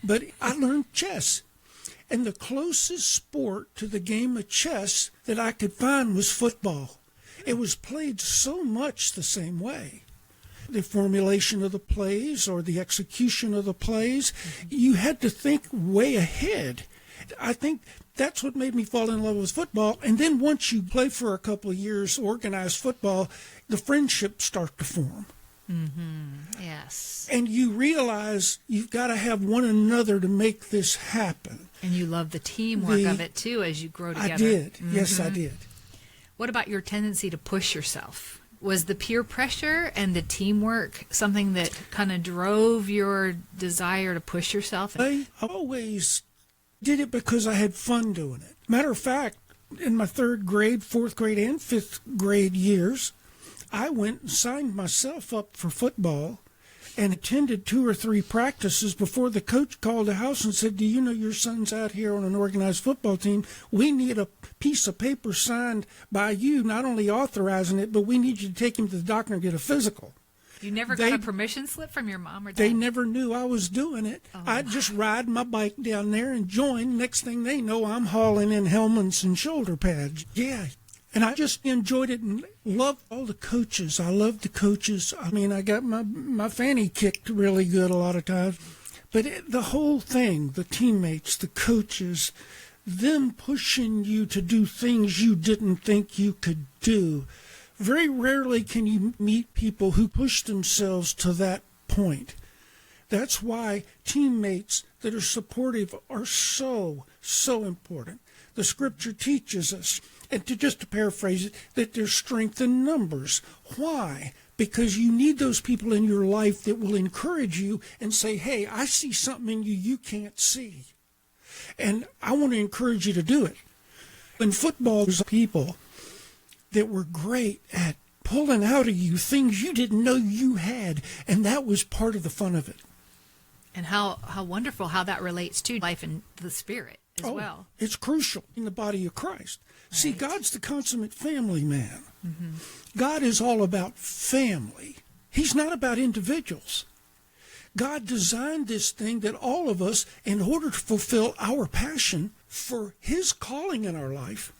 But I learned chess. And the closest sport to the game of chess that I could find was football. It was played so much the same way. The formulation of the plays or the execution of the plays, you had to think way ahead. I think that's what made me fall in love with football. And then once you play for a couple of years, organized football, the friendships start to form. Mm-hmm. Yes. And you realize you've got to have one another to make this happen. And you love the teamwork of it, too, as you grow together. I did. Mm-hmm. Yes, I did. What about your tendency to push yourself? Was the peer pressure and the teamwork something that kind of drove your desire to push yourself? I always did it because I had fun doing it. Matter of fact, in my third grade, fourth grade, and fifth grade years, I went and signed myself up for football and attended 2 or 3 practices before the coach called the house and said, "Do you know your son's out here on an organized football team? We need a piece of paper signed by you, not only authorizing it, but we need you to take him to the doctor and get a physical." You never got a permission slip from your mom or dad? They never knew I was doing it. Oh. I'd just ride my bike down there and join. Next thing they know, I'm hauling in helmets and shoulder pads. Yeah. And I just enjoyed it and loved all the coaches. I loved the coaches. I mean, I got my fanny kicked really good a lot of times. But the whole thing, the teammates, the coaches, them pushing you to do things you didn't think you could do. Very rarely can you meet people who push themselves to that point. That's why teammates that are supportive are so, so important. The scripture teaches us, and to paraphrase it, that there's strength in numbers. Why? Because you need those people in your life that will encourage you and say, "Hey, I see something in you you can't see. And I want to encourage you to do it." In football, there's people that were great at pulling out of you things you didn't know you had, and that was part of the fun of it. And how wonderful how that relates to life in the Spirit as well. It's crucial in the body of Christ. Right. See, God's the consummate family man. Mm-hmm. God is all about family. He's not about individuals. God designed this thing that all of us, in order to fulfill our passion for His calling in our life,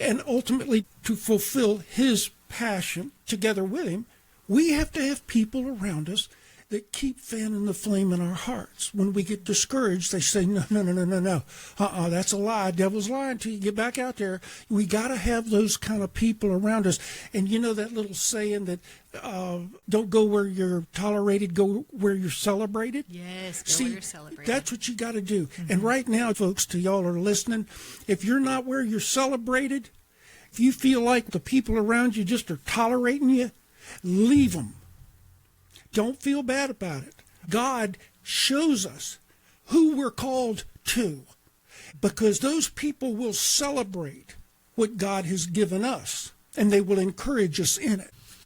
and ultimately to fulfill His passion together with Him, we have to have people around us that keep fanning the flame in our hearts. When we get discouraged, they say, no, that's a lie. Devil's lying to you. Get back out there. We got to have those kind of people around us. And you know that little saying that don't go where you're tolerated, go where you're celebrated? Yes, go where you're celebrated. That's what you got to do. Mm-hmm. And right now, folks, to y'all are listening, if you're not where you're celebrated, if you feel like the people around you just are tolerating you, leave them. Don't feel bad about it. God shows us who we're called to, because those people will celebrate what God has given us, and they will encourage us in it.